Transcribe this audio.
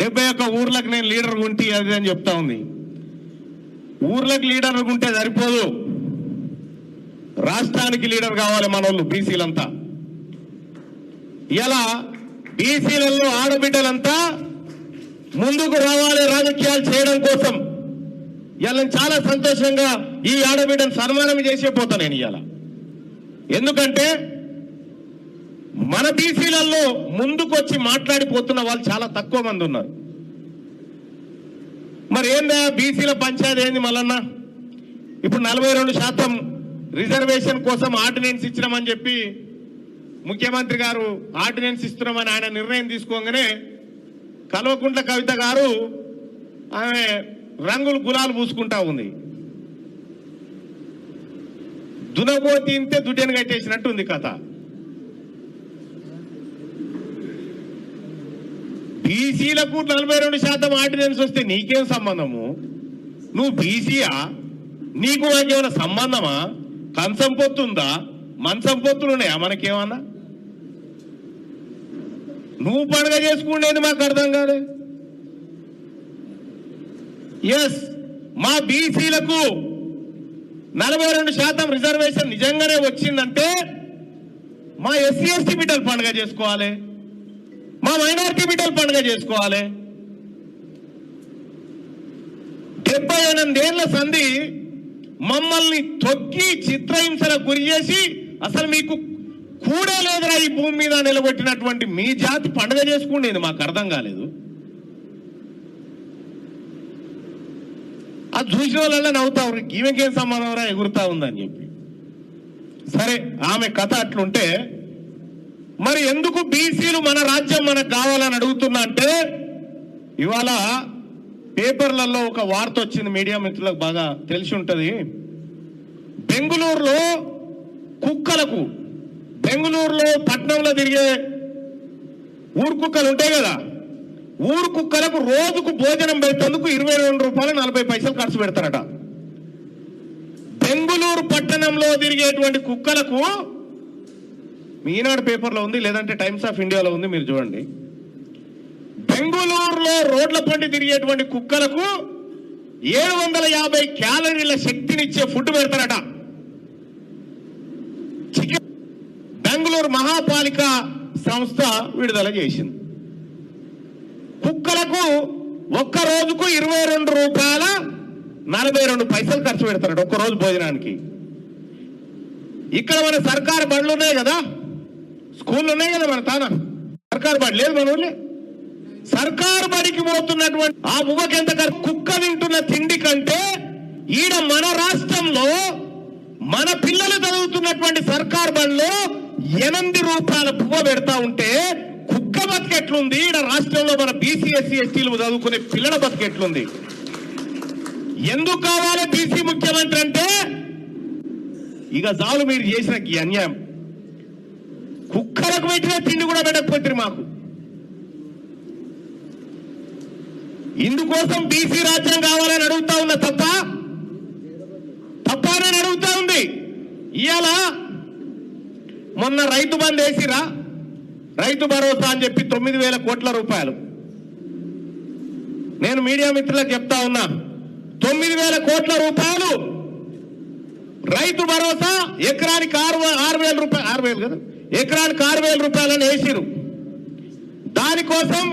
71 ఊర్లకు నేను లీడర్ ఉంటే అది అని చెప్తా ఉంది. ఊర్లకు లీడర్ ఉంటే సరిపోదు, రాష్ట్రానికి లీడర్ కావాలి మనోళ్ళు బీసీలంతా. ఇలా బీసీలలో ఆడబిడ్డలంతా ముందుకు రావాలి రాజకీయాలు చేయడం కోసం. ఇలా చాలా సంతోషంగా ఈ ఆడబిడ్డను సన్మానం చేసే పోతా నేను ఇవాళ. ఎందుకంటే మన బీసీలలో ముందుకు వచ్చి మాట్లాడిపోతున్న వాళ్ళు చాలా తక్కువ మంది ఉన్నారు. మరి ఏందా బీసీల పంచాయతీ ఏంది మల్లన్న? ఇప్పుడు 42% రిజర్వేషన్ కోసం ఆర్డినెన్స్ ఇచ్చినామని చెప్పి ముఖ్యమంత్రి గారు ఆర్డినెన్స్ ఇస్తున్నామని ఆయన నిర్ణయం తీసుకోగానే కల్వకుంట్ల కవిత గారు ఆమె రంగులు గులాలు పూసుకుంటా ఉంది. దునబోతి ఇంతే దుడ్డెను కట్టేసినట్టు ఉంది కథ. బీసీలకు 42% ఆర్డినెన్స్ వస్తే నీకేం సంబంధము? నువ్వు బీసీయా? నీకు నాకేమైనా సంబంధమా? కంచం పొత్తుందా? మంచం పొత్తులు ఉన్నాయా మనకేమన్నా? నువ్వు పండుగ చేసుకునేది మాకు అర్థం కాదు. ఎస్, మా బీసీలకు 42% రిజర్వేషన్ నిజంగానే వచ్చిందంటే మా ఎస్సీ ఎస్టీ బిడ్డలు పండుగ చేసుకోవాలి, మా మైనారిటీ బిడ్డలు పండుగ చేసుకోవాలి. 78 ఏళ్ల సంధి మమ్మల్ని తొక్కి చిత్రహింసలకు గురి చేసి అసలు మీకు కూడా లేదురా ఈ భూమి మీద నిలబెట్టినటువంటి మీ జాతి పండుగ చేసుకునేది మాకు అర్థం కాలేదు. అది చూసిన వాళ్ళ నవ్వుతారు, ఈమెకేం సంబంధం రా ఎగురుతా ఉందని చెప్పి. సరే, ఆమె కథ అట్లుంటే మరి ఎందుకు బీసీలు మన రాజ్యం మనకు కావాలని అడుగుతున్నా అంటే, ఇవాళ పేపర్లలో ఒక వార్త వచ్చింది, మీడియా మిత్రులకు బాగా తెలిసి ఉంటుంది. బెంగుళూరులో కుక్కలకు, బెంగుళూరులో పట్టణంలో తిరిగే ఊరు కుక్కలు ఉంటాయి కదా, ఊరు కుక్కలకు రోజుకు భోజనం పెట్టేందుకు 22 రూపాయలు 40 పైసలు ఖర్చు పెడతారట. బెంగుళూరు పట్టణంలో తిరిగేటువంటి కుక్కలకు, ఈనాడు పేపర్లో ఉంది, లేదంటే టైమ్స్ ఆఫ్ ఇండియాలో ఉంది, మీరు చూడండి. బెంగుళూరులో రోడ్ల పండి తిరిగేటువంటి కుక్కలకు 750 క్యాలరీల శక్తినిచ్చే ఫుడ్ పెడతారట. చికెన్ బెంగుళూరు మహాపాలిక సంస్థ విడుదల చేసింది. కుక్కలకు ఒక్క రోజుకు 22 రూపాయల 42 పైసలు ఖర్చు పెడతారట ఒక్క రోజు భోజనానికి. ఇక్కడ మన సర్కారు బండ్లు ఉన్నాయి కదా, స్కూళ్ళు ఉన్నాయి కదా, మన తాన సర్కారు బడి లేదు మన ఊళ్ళో. సర్కారు బడికి పోతున్నటువంటి ఆ బువ్వకెంత కుక్క తింటున్న తిండి కంటే ఈడ మన రాష్ట్రంలో మన పిల్లలు చదువుతున్నటువంటి సర్కారు బడిలో 8 రూపాయల పువ్వ పెడతా ఉంటే కుక్క బతికెట్లుంది ఈడ రాష్ట్రంలో మన బీసీ ఎస్సీ ఎస్టీలు చదువుకునే పిల్లల బతికెట్లుంది? ఎందుకు కావాలి బీసీ ముఖ్యమంత్రి అంటే, ఇక చాలు మీరు చేసిన ఈ అన్యాయం. కుక్కలకు పెట్టిన తిండి కూడా పెట్టకపోతే మాకు. ఇందుకోసం బీసీ రాజ్యం కావాలని అడుగుతా ఉన్నా తప్పని అడుగుతా ఉంది. ఇవాళ మొన్న రైతు బంద్ వేసిరా, రైతు భరోసా అని చెప్పి 9,000 కోట్ల రూపాయలు. నేను మీడియా మిత్రులకు చెప్తా ఉన్నా, 9,000 కోట్ల రూపాయలు రైతు భరోసా ఎకరానికి 6,000 రూపాయలు, 6,000 కదా, ఎకరానికి 6,000 రూపాయలని వేసిరు. దానికోసం